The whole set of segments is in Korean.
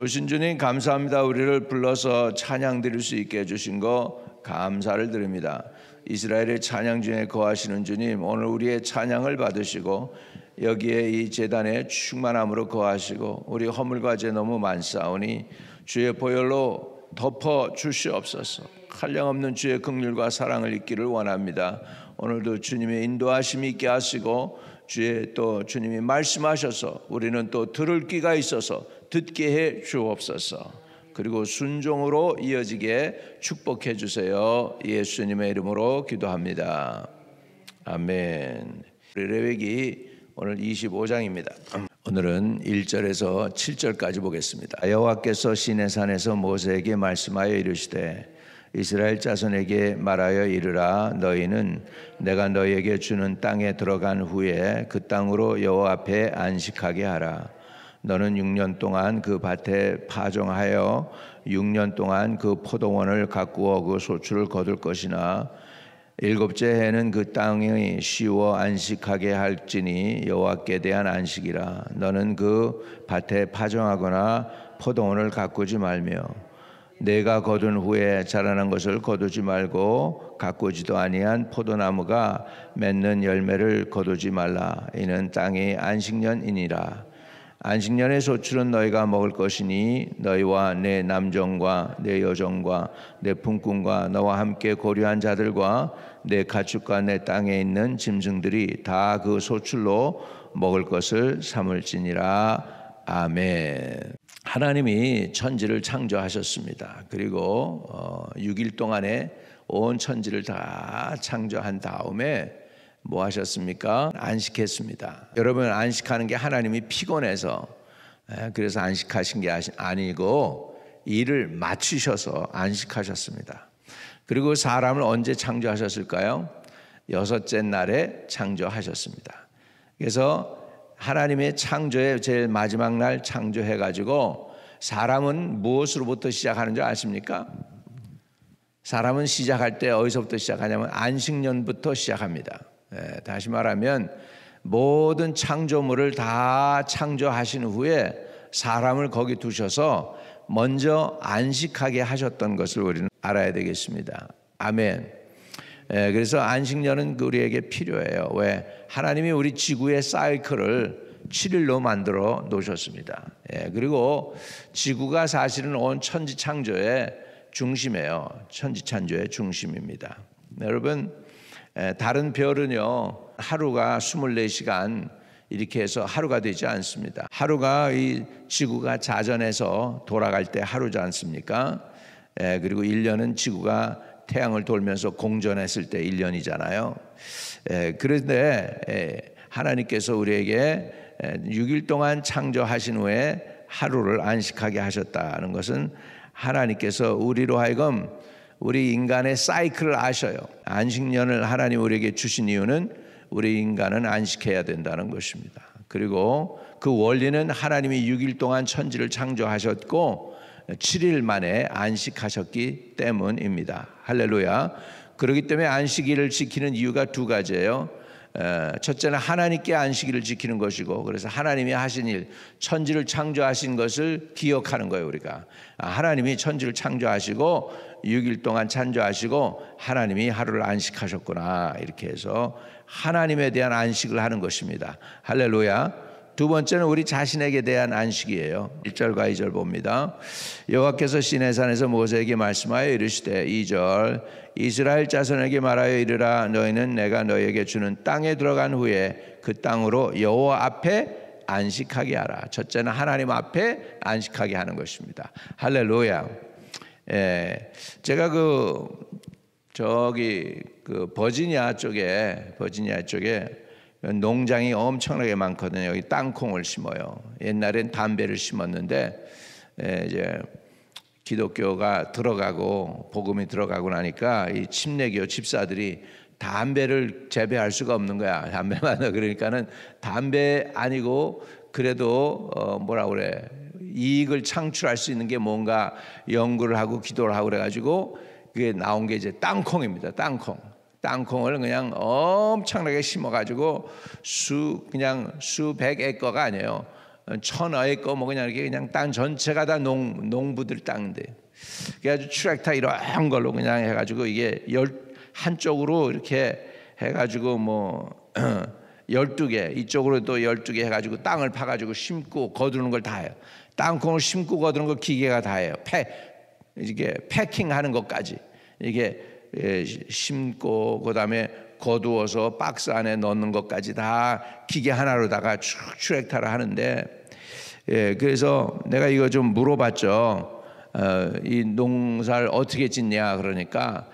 오신 주님 감사합니다. 우리를 불러서 찬양 드릴 수 있게 해주신 거 감사를 드립니다. 이스라엘의 찬양 중에 거하시는 주님, 오늘 우리의 찬양을 받으시고 여기에 이 제단에 충만함으로 거하시고 우리 허물과 죄 너무 많사오니 주의 보혈로 덮어 주시옵소서. 한량없는 주의 긍휼과 사랑을 잊기를 원합니다. 오늘도 주님의 인도하심이 있게 하시고 주님이 말씀하셔서 우리는 또 들을 귀가 있어서 듣게 해 주옵소서. 그리고 순종으로 이어지게 축복해 주세요. 예수님의 이름으로 기도합니다. 아멘. 우리 레위기 오늘 25장입니다. 오늘은 1절에서 7절까지 보겠습니다. 여호와께서 시내산에서 모세에게 말씀하여 이르시되 이스라엘 자손에게 말하여 이르라. 너희는 내가 너희에게 주는 땅에 들어간 후에 그 땅으로 여호와 앞에 안식하게 하라. 너는 6년 동안 그 밭에 파종하여 6년 동안 그 포도원을 가꾸어 그 소출을 거둘 것이나 7째 해는 그 땅이 쉬워 안식하게 할지니 여호와께 대한 안식이라. 너는 그 밭에 파종하거나 포도원을 가꾸지 말며 내가 거둔 후에 자라난 것을 거두지 말고 가꾸지도 아니한 포도나무가 맺는 열매를 거두지 말라. 이는 땅이 안식년이니라. 안식년의 소출은 너희가 먹을 것이니 너희와 내 남종과 내 여종과 내 품꾼과 너와 함께 고려한 자들과 내 가축과 내 땅에 있는 짐승들이 다 그 소출로 먹을 것을 삼을지니라. 아멘. 하나님이 천지를 창조하셨습니다. 그리고 6일 동안에 온 천지를 다 창조한 다음에 뭐 하셨습니까? 안식했습니다. 여러분, 안식하는 게 하나님이 피곤해서 그래서 안식하신 게 아니고 일을 마치셔서 안식하셨습니다. 그리고 사람을 언제 창조하셨을까요? 6째 날에 창조하셨습니다. 그래서 하나님의 창조의 제일 마지막 날 창조해가지고 사람은 무엇으로부터 시작하는 줄 아십니까? 사람은 시작할 때 어디서부터 시작하냐면 안식년부터 시작합니다. 다시 말하면 모든 창조물을 다 창조하신 후에 사람을 거기 두셔서 먼저 안식하게 하셨던 것을 우리는 알아야 되겠습니다. 아멘. 그래서 안식년은 우리에게 필요해요. 왜? 하나님이 우리 지구의 사이클을 7일로 만들어 놓으셨습니다. 그리고 지구가 사실은 온 천지 창조의 중심이에요. 천지 창조의 중심입니다. 여러분, 다른 별은요 하루가 24시간 이렇게 해서 하루가 되지 않습니다. 하루가 이 지구가 자전해서 돌아갈 때 하루지 않습니까? 그리고 1년은 지구가 태양을 돌면서 공전했을 때 1년이잖아요. 그런데 하나님께서 우리에게 6일 동안 창조하신 후에 하루를 안식하게 하셨다는 것은 하나님께서 우리로 하여금 우리 인간의 사이클을 아셔요. 안식년을 하나님 우리에게 주신 이유는 우리 인간은 안식해야 된다는 것입니다. 그리고 그 원리는 하나님이 6일 동안 천지를 창조하셨고 7일 만에 안식하셨기 때문입니다. 할렐루야. 그렇기 때문에 안식일을 지키는 이유가 두 가지예요. 첫째는 하나님께 안식일을 지키는 것이고, 그래서 하나님이 하신 일, 천지를 창조하신 것을 기억하는 거예요. 우리가 하나님이 천지를 창조하시고 6일 동안 창조하시고 하나님이 하루를 안식하셨구나, 이렇게 해서 하나님에 대한 안식을 하는 것입니다. 할렐루야. 두 번째는 우리 자신에게 대한 안식이에요. 1절과 2절 봅니다. 여호와께서 시내산에서 모세에게 말씀하여 이르시되 2절 이스라엘 자손에게 말하여 이르라. 너희는 내가 너희에게 주는 땅에 들어간 후에 그 땅으로 여호와 앞에 안식하게 하라. 첫째는 하나님 앞에 안식하게 하는 것입니다. 할렐루야. 제가 버지니아 쪽에 농장이 엄청나게 많거든요. 여기 땅콩을 심어요. 옛날엔 담배를 심었는데 이제 기독교가 들어가고 복음이 들어가고 나니까 이 침례교 집사들이 담배를 재배할 수가 없는 거야. 담배만. 그러니까는 담배 아니고 그래도 이익을 창출할 수 있는 게 뭔가 연구를 하고 기도를 하고 그래가지고 그게 나온 게 이제 땅콩입니다. 땅콩을 그냥 엄청나게 심어가지고 수백 에커가 아니에요. 1000에이커 뭐 그냥 이렇게 그냥 땅 전체가 다 농부들 땅인데, 그래가지고 트랙터 이런 걸로 그냥 해가지고 이게 한쪽으로 이렇게 해가지고 뭐 12개 이쪽으로 또 12개 해가지고 땅을 파가지고 심고 거두는 걸 다 해요. 땅콩을 심고 거두는 걸 기계가 다 해요. 이게 패킹하는 것까지 이게 심고 그다음에 거두어서 박스 안에 넣는 것까지 다 기계 하나로다가 트랙터를 하는데, 그래서 내가 이거 좀 물어봤죠. 이 농사를 어떻게 짓냐 그러니까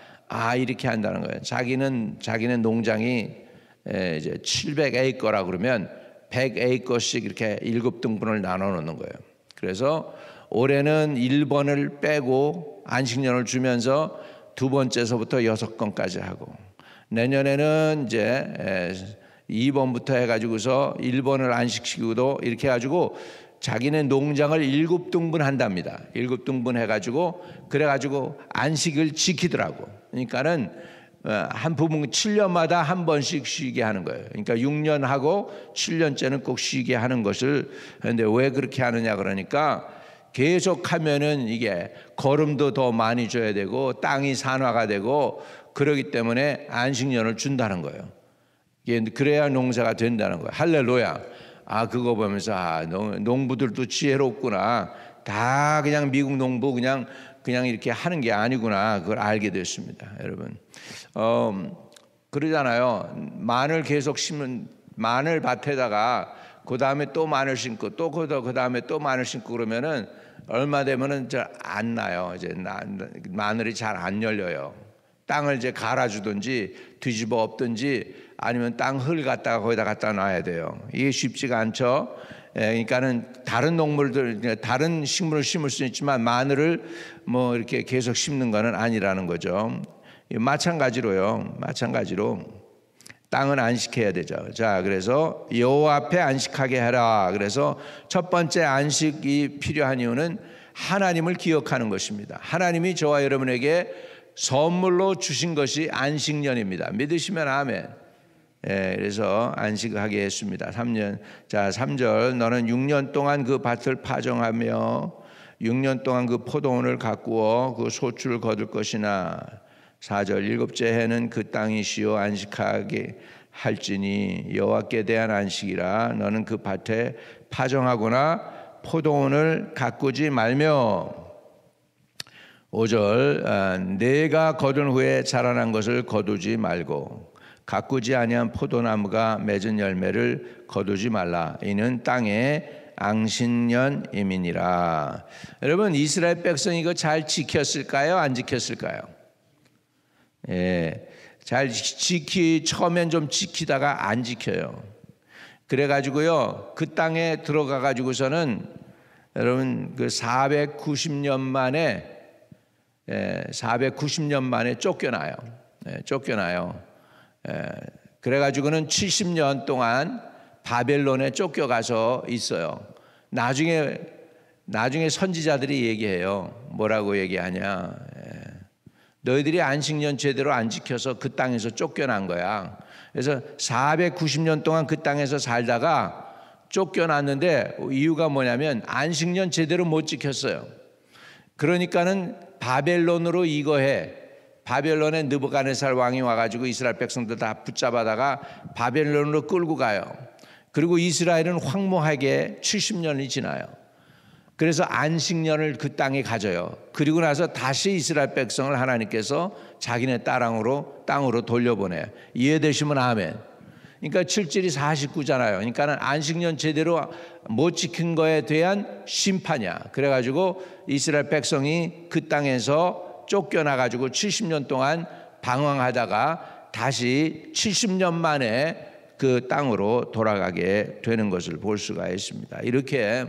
이렇게 한다는 거예요. 자기는 농장이 이제 700에이커라 그러면 100에이커씩 이렇게 7등분을 나눠 놓는 거예요. 그래서 올해는 1번을 빼고 안식년을 주면서 두 번째서부터 6건까지 하고, 내년에는 이제 2번부터 해가지고서 1번을 안식시키고도 이렇게 해가지고 자기네 농장을 7등분 한답니다. 7등분 해가지고 그래가지고 안식을 지키더라고. 그러니까는 한 부분 7년마다 한 번씩 쉬게 하는 거예요. 그러니까 6년 하고 7년째는 꼭 쉬게 하는 것을. 그런데 왜 그렇게 하느냐 그러니까 계속하면은 이게 거름도 더 많이 줘야 되고 땅이 산화가 되고 그러기 때문에 안식년을 준다는 거예요. 그래야 농사가 된다는 거예요. 할렐루야. 그거 보면서 농부들도 지혜롭구나. 다 그냥 미국 농부 그냥 이렇게 하는 게 아니구나. 그걸 알게 됐습니다, 여러분. 그러잖아요. 마늘 계속 심은 마늘 밭에다가 그 다음에 또 마늘 심고 또 그 다음에 또 마늘 심고 그러면은 얼마 되면은 잘 안 나요. 이제 마늘이 잘 안 열려요. 땅을 이제 갈아주든지 뒤집어 엎든지 아니면 땅 흙 갖다가 거기다 갖다 놔야 돼요. 이게 쉽지가 않죠. 그러니까는 다른 농물들, 다른 식물을 심을 수 있지만 마늘을 뭐 이렇게 계속 심는 거는 아니라는 거죠. 마찬가지로 땅은 안식해야 되죠. 자, 그래서 여호와 앞에 안식하게 하라. 그래서 첫 번째 안식이 필요한 이유는 하나님을 기억하는 것입니다. 하나님이 저와 여러분에게 선물로 주신 것이 안식년입니다. 믿으시면 아멘. 그래서 안식하게 했습니다. 3년. 자, 3절. 너는 6년 동안 그 밭을 파종하며 6년 동안 그 포도원을 가꾸어 그 소출을 거둘 것이나 4절. 일곱째 해는 그 땅이 쉬어 안식하게 할지니 여호와께 대한 안식이라. 너는 그 밭에 파종하거나 포도원을 가꾸지 말며. 5절. 내가 거둔 후에 자라난 것을 거두지 말고 가꾸지 아니한 포도나무가 맺은 열매를 거두지 말라. 이는 땅의 안식년임이니라. 여러분, 이스라엘 백성이 이거 잘 지켰을까요? 안 지켰을까요? 잘 처음엔 좀 지키다가 안 지켜요. 그래가지고요, 그 땅에 들어가 가지고서는 여러분 그 490년 만에 쫓겨나요. 그래가지고는 70년 동안 바벨론에 쫓겨가서 있어요. 나중에 선지자들이 얘기해요. 뭐라고 얘기하냐? 너희들이 안식년 제대로 안 지켜서 그 땅에서 쫓겨난 거야. 그래서 490년 동안 그 땅에서 살다가 쫓겨났는데 이유가 뭐냐면 안식년 제대로 못 지켰어요. 그러니까는 바벨론으로 이거해. 바벨론의 느부갓네살 왕이 와가지고 이스라엘 백성들 다 붙잡아다가 바벨론으로 끌고 가요. 그리고 이스라엘은 황무하게 70년이 지나요. 그래서 안식년을 그 땅에 가져요. 그리고 나서 다시 이스라엘 백성을 하나님께서 자기네 땅으로 돌려보내요. 이해되시면 아멘. 그러니까 7절이 49잖아요. 그러니까 안식년 제대로 못 지킨 거에 대한 심판이야. 그래가지고 이스라엘 백성이 그 땅에서 쫓겨나가지고 70년 동안 방황하다가 다시 70년 만에 그 땅으로 돌아가게 되는 것을 볼 수가 있습니다. 이렇게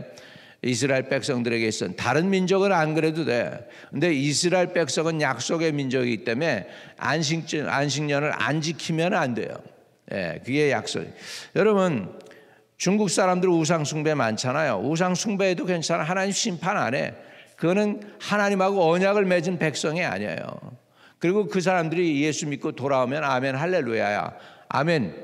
이스라엘 백성들에게 있어서 다른 민족은 안 그래도 돼. 근데 이스라엘 백성은 약속의 민족이기 때문에 안식년을 안 지키면 안 돼요. 그게 약속. 여러분, 중국 사람들 우상 숭배 많잖아요. 우상 숭배해도 괜찮아. 하나님 심판 안 해. 그거는 하나님하고 언약을 맺은 백성이 아니에요. 그리고 그 사람들이 예수 믿고 돌아오면 아멘 할렐루야야. 아멘.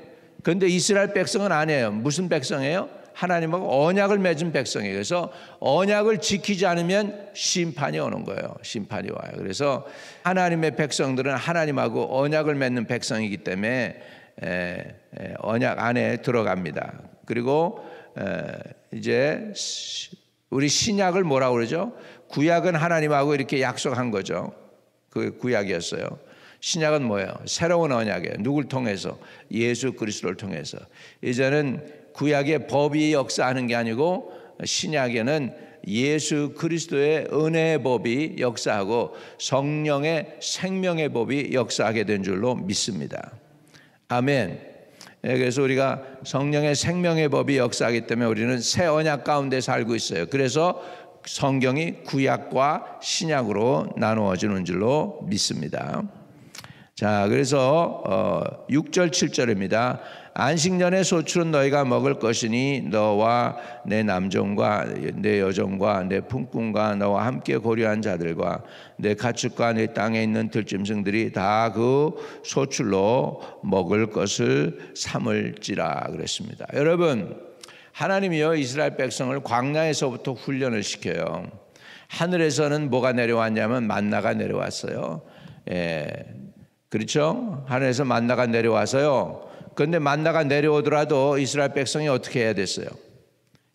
그런데 이스라엘 백성은 아니에요. 무슨 백성이에요? 하나님하고 언약을 맺은 백성이에요. 그래서 언약을 지키지 않으면 심판이 오는 거예요. 심판이 와요. 그래서 하나님의 백성들은 하나님하고 언약을 맺는 백성이기 때문에 언약 안에 들어갑니다. 그리고 이제 우리 신약을 뭐라고 그러죠? 구약은 하나님하고 이렇게 약속한 거죠. 그 구약이었어요. 신약은 뭐예요? 새로운 언약이에요. 누굴 통해서? 예수 그리스도를 통해서. 이제는 구약의 법이 역사하는 게 아니고 신약에는 예수 그리스도의 은혜의 법이 역사하고 성령의 생명의 법이 역사하게 된 줄로 믿습니다. 아멘. 그래서 우리가 성령의 생명의 법이 역사하기 때문에 우리는 새 언약 가운데 살고 있어요. 그래서 성경이 구약과 신약으로 나누어지는 줄로 믿습니다. 자, 그래서 6절 7절입니다. 안식년의 소출은 너희가 먹을 것이니 너와 내 남종과 내 여종과 내 품꾼과 너와 함께 고려한 자들과 내 가축과 내 땅에 있는 들짐승들이 다 그 소출로 먹을 것을 삼을지라 그랬습니다. 여러분, 하나님이요 이스라엘 백성을 광야에서부터 훈련을 시켜요. 하늘에서는 뭐가 내려왔냐면 만나가 내려왔어요. 그렇죠? 하늘에서 만나가 내려와서요. 그런데 만나가 내려오더라도 이스라엘 백성이 어떻게 해야 됐어요?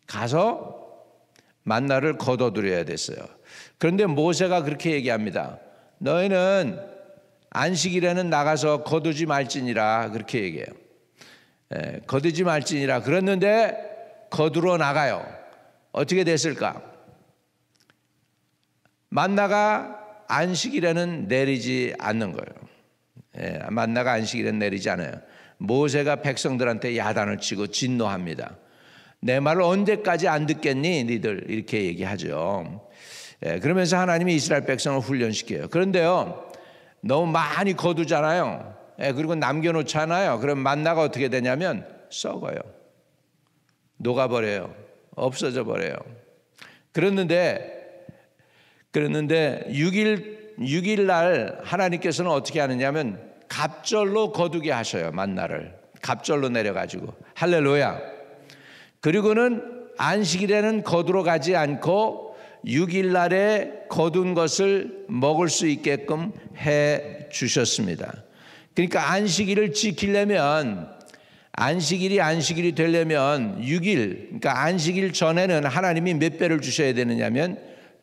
가서 만나를 거둬들여야 됐어요. 그런데 모세가 그렇게 얘기합니다. 너희는 안식일에는 나가서 거두지 말지니라 그렇게 얘기해요. 거두지 말지니라 그랬는데 거두러 나가요. 어떻게 됐을까? 만나가 안식일에는 내리지 않는 거예요. 만나가 안식일에는 내리지 않아요. 모세가 백성들한테 야단을 치고 진노합니다. 내 말을 언제까지 안 듣겠니? 니들 이렇게 얘기하죠. 그러면서 하나님이 이스라엘 백성을 훈련시켜요. 그런데요 너무 많이 거두잖아요. 그리고 남겨놓잖아요. 그럼 만나가 어떻게 되냐면 썩어요. 녹아버려요. 없어져 버려요. 그랬는데 6일 날 하나님께서는 어떻게 하느냐면 갑절로 거두게 하셔요. 만나를 갑절로 내려가지고. 할렐루야. 그리고는 안식일에는 거두러 가지 않고 6일 날에 거둔 것을 먹을 수 있게끔 해 주셨습니다. 그러니까 안식일을 지키려면 안식일이 되려면 6일, 그러니까 안식일 전에는 하나님이 몇 배를 주셔야 되느냐면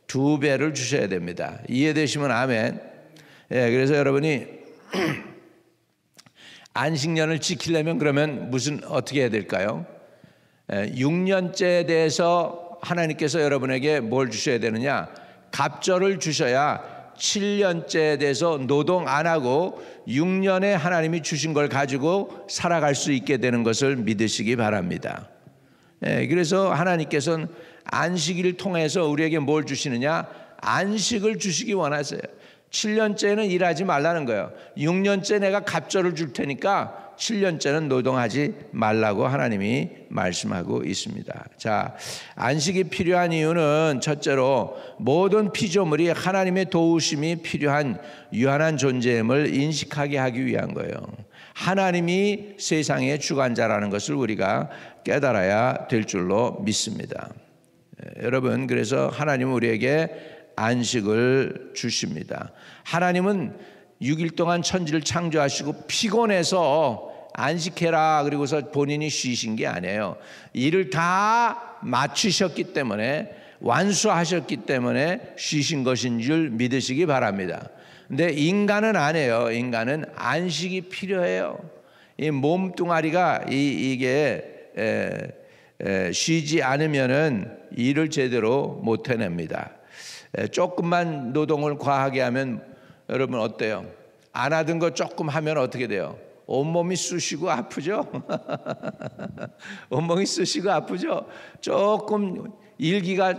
2배를 주셔야 됩니다. 이해되시면 아멘. 그래서 여러분이 안식년을 지키려면 그러면 어떻게 해야 될까요? 6년째에 대해서 하나님께서 여러분에게 뭘 주셔야 되느냐? 갑절을 주셔야 7년째에 대해서 노동 안 하고 6년에 하나님이 주신 걸 가지고 살아갈 수 있게 되는 것을 믿으시기 바랍니다. 그래서 하나님께서는 안식일을 통해서 우리에게 뭘 주시느냐? 안식을 주시기 원하세요. 7년째는 일하지 말라는 거예요. 6년째 내가 갑절을 줄 테니까 7년째는 노동하지 말라고 하나님이 말씀하고 있습니다. 자, 안식이 필요한 이유는 첫째로 모든 피조물이 하나님의 도우심이 필요한 유한한 존재임을 인식하게 하기 위한 거예요. 하나님이 세상의 주관자라는 것을 우리가 깨달아야 될 줄로 믿습니다. 여러분, 그래서 하나님은 우리에게 안식을 주십니다. 하나님은 6일 동안 천지를 창조하시고 피곤해서 안식해라 그리고서 본인이 쉬신 게 아니에요. 일을 다 마치셨기 때문에 완수하셨기 때문에 쉬신 것인 줄 믿으시기 바랍니다. 근데 인간은 안 해요. 인간은 안식이 필요해요. 이 몸뚱아리가 이게 쉬지 않으면은 일을 제대로 못 해냅니다. 조금만 노동을 과하게 하면 여러분 어때요? 안 하던 거 조금 하면 어떻게 돼요? 온몸이 쑤시고 아프죠? 온몸이 쑤시고 아프죠? 조금 일기가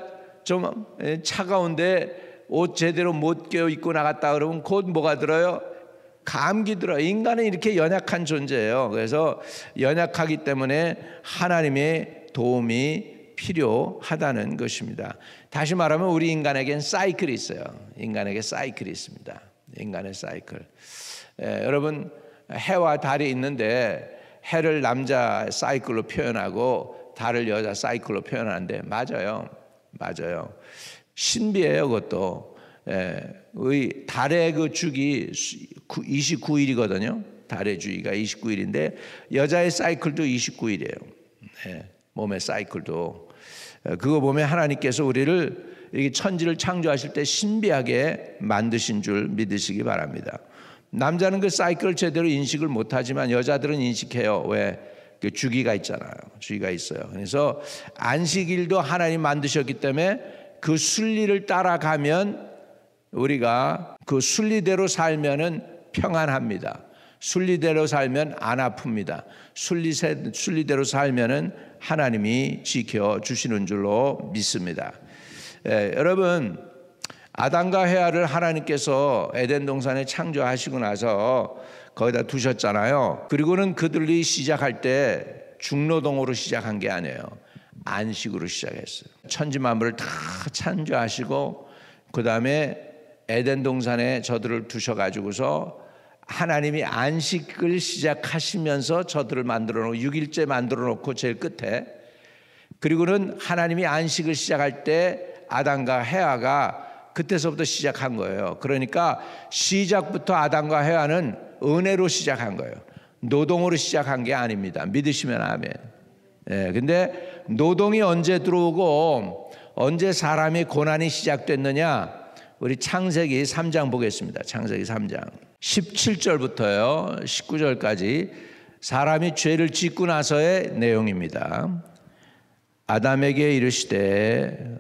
좀 차가운데 옷 제대로 못 껴 입고 나갔다 그러면 곧 뭐가 들어요? 감기 들어요. 인간은 이렇게 연약한 존재예요. 그래서 연약하기 때문에 하나님의 도움이 필요하다는 것입니다. 다시 말하면 우리 인간에겐 사이클이 있어요. 인간에게 사이클이 있습니다. 인간의 사이클. 여러분 해와 달이 있는데 해를 남자 사이클로 표현하고 달을 여자 사이클로 표현하는데 맞아요. 신비해요, 그것도. 달의 그 주기 29일이거든요. 달의 주기가 29일인데 여자의 사이클도 29일이에요. 몸의 사이클도. 그거 보면 하나님께서 우리를 이렇게 천지를 창조하실 때 신비하게 만드신 줄 믿으시기 바랍니다. 남자는 그 사이클을 제대로 인식을 못하지만 여자들은 인식해요. 왜? 그 주기가 있잖아요. 주기가 있어요. 그래서 안식일도 하나님 만드셨기 때문에 그 순리를 따라가면 우리가 그 순리대로 살면은 평안합니다. 순리대로 살면 안 아픕니다. 순리대로 살면은 하나님이 지켜주시는 줄로 믿습니다. 여러분, 아담과 헤아를 하나님께서 에덴 동산에 창조하시고 나서 거기다 두셨잖아요. 그리고는 그들이 시작할 때 중노동으로 시작한 게 아니에요. 안식으로 시작했어요. 천지 만물을 다 창조하시고 그 다음에 에덴 동산에 저들을 두셔가지고서 하나님이 안식을 시작하시면서 저들을 만들어 놓고 6일째 만들어 놓고 제일 끝에, 그리고는 하나님이 안식을 시작할 때 아담과 헤아가 그때서부터 시작한 거예요. 그러니까 시작부터 아담과 헤아는 은혜로 시작한 거예요. 노동으로 시작한 게 아닙니다. 믿으시면 아멘. 근데 노동이 언제 들어오고 언제 사람의 고난이 시작됐느냐? 우리 창세기 3장 보겠습니다. 창세기 3장 17절부터요 19절까지 사람이 죄를 짓고 나서의 내용입니다. 아담에게 이르시되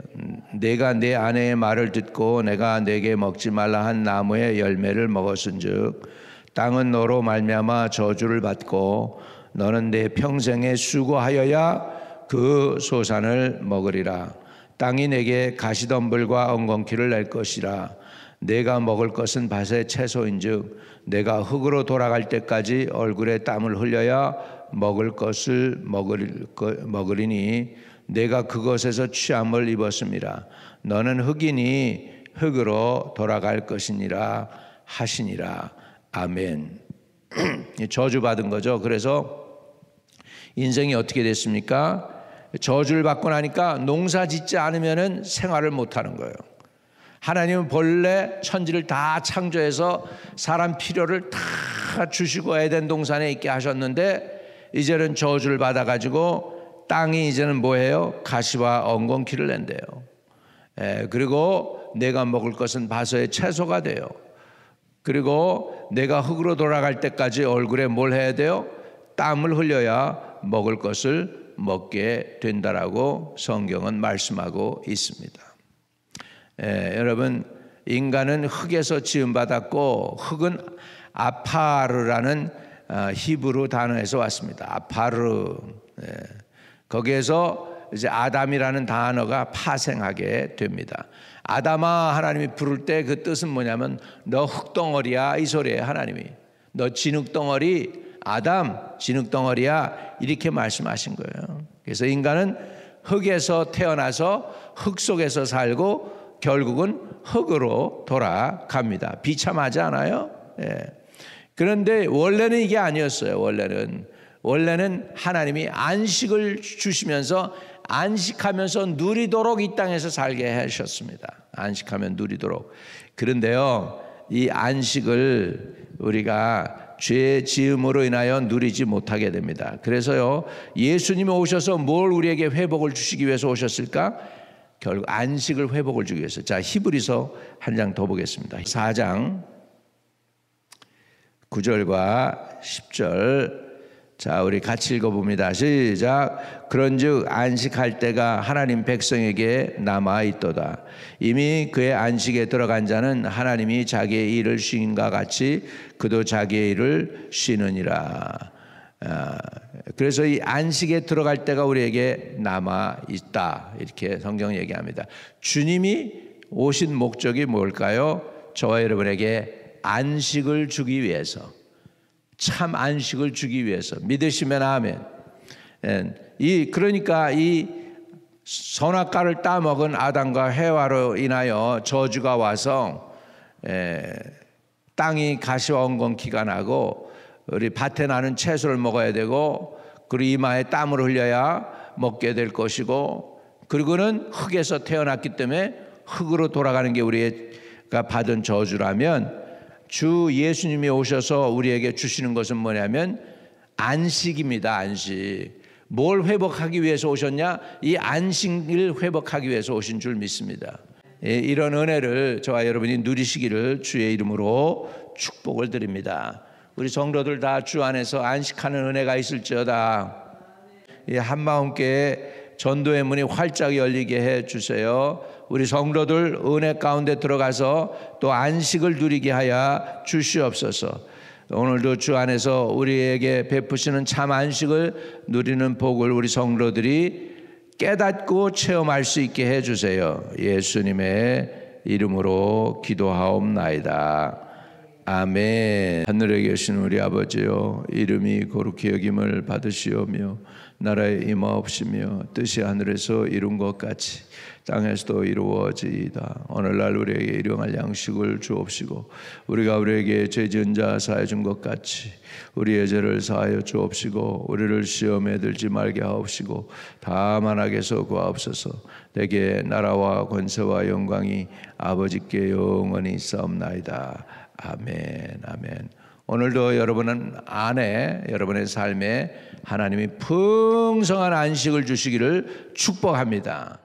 내가 내 아내의 말을 듣고 내가 내게 먹지 말라 한 나무의 열매를 먹었은즉 땅은 너로 말미암아 저주를 받고 너는 내 평생에 수고하여야 그 소산을 먹으리라. 땅이 내게 가시덤불과 엉겅퀴를 낼 것이라. 내가 먹을 것은 밭의 채소인즉 내가 흙으로 돌아갈 때까지 얼굴에 땀을 흘려야 먹을 것을 먹으리니 내가 그것에서 취함을 입었음이라. 너는 흙이니 흙으로 돌아갈 것이니라 하시니라. 아멘. 저주받은 거죠. 그래서 인생이 어떻게 됐습니까? 저주를 받고 나니까 농사 짓지 않으면 생활을 못하는 거예요. 하나님은 본래 천지를 다 창조해서 사람 필요를 다 주시고 에덴 동산에 있게 하셨는데 이제는 저주를 받아가지고 땅이 이제는 뭐예요? 가시와 엉겅퀴를 낸대요. 그리고 내가 먹을 것은 밭의 채소가 돼요. 그리고 내가 흙으로 돌아갈 때까지 얼굴에 뭘 해야 돼요? 땀을 흘려야 먹을 것을 먹게 된다라고 성경은 말씀하고 있습니다. 여러분, 인간은 흙에서 지음받았고 흙은 아파르라는 히브리 단어에서 왔습니다. 아파르. 거기에서 이제 아담이라는 단어가 파생하게 됩니다. 아담아 하나님이 부를 때 그 뜻은 뭐냐면 너 흙덩어리야 이 소리예요. 하나님이 너 진흙덩어리, 아담 진흙덩어리야 이렇게 말씀하신 거예요. 그래서 인간은 흙에서 태어나서 흙 속에서 살고 결국은 흙으로 돌아갑니다. 비참하지 않아요? 그런데 원래는 이게 아니었어요. 원래는 하나님이 안식을 주시면서 안식하면서 누리도록 이 땅에서 살게 하셨습니다. 안식하면 누리도록. 그런데요, 이 안식을 우리가 죄 지음으로 인하여 누리지 못하게 됩니다. 그래서요, 예수님이 오셔서 뭘 우리에게 회복을 주시기 위해서 오셨을까? 결국 안식을 회복을 주기 위해서. 자, 히브리서 한 장 더 보겠습니다. 4장 9절과 10절. 자, 우리 같이 읽어봅니다. 시작. 그런즉 안식할 때가 하나님 백성에게 남아 있도다. 이미 그의 안식에 들어간 자는 하나님이 자기의 일을 쉼과 같이 그도 자기의 일을 쉬느니라. 그래서 이 안식에 들어갈 때가 우리에게 남아 있다. 이렇게 성경 얘기합니다. 주님이 오신 목적이 뭘까요? 저와 여러분에게 안식을 주기 위해서, 참 안식을 주기 위해서. 믿으시면 아멘. 그러니까 이 선악과를 따먹은 아담과 헤와로 인하여 저주가 와서 땅이 가시와 엉겅퀴가 나고 우리 밭에 나는 채소를 먹어야 되고 그리고 이마에 땀을 흘려야 먹게 될 것이고, 그리고는 흙에서 태어났기 때문에 흙으로 돌아가는 게 우리가 받은 저주라면, 주 예수님이 오셔서 우리에게 주시는 것은 뭐냐면 안식입니다. 안식. 뭘 회복하기 위해서 오셨냐? 이 안식을 회복하기 위해서 오신 줄 믿습니다. 이런 은혜를 저와 여러분이 누리시기를 주의 이름으로 축복을 드립니다. 우리 성도들 다 주 안에서 안식하는 은혜가 있을지어다. 한마음께 전도의 문이 활짝 열리게 해 주세요. 우리 성도들 은혜 가운데 들어가서 또 안식을 누리게 하여 주시옵소서. 오늘도 주 안에서 우리에게 베푸시는 참 안식을 누리는 복을 우리 성도들이 깨닫고 체험할 수 있게 해 주세요. 예수님의 이름으로 기도하옵나이다. 아멘. 하늘에 계신 우리 아버지여, 이름이 거룩히 여김을 받으시오며 나라에 임하옵시며 뜻이 하늘에서 이룬 것 같이 땅에서도 이루어지이다. 오늘날 우리에게 일용할 양식을 주옵시고 우리가 우리에게 죄 지은 자 사하여 준 것 같이 우리의 죄를 사하여 주옵시고 우리를 시험에 들지 말게 하옵시고 다만 악에서 구하옵소서. 내게 나라와 권세와 영광이 아버지께 영원히 있사옵나이다. 아멘. 아멘. 오늘도 여러분 안에, 여러분의 삶에 하나님이 풍성한 안식을 주시기를 축복합니다.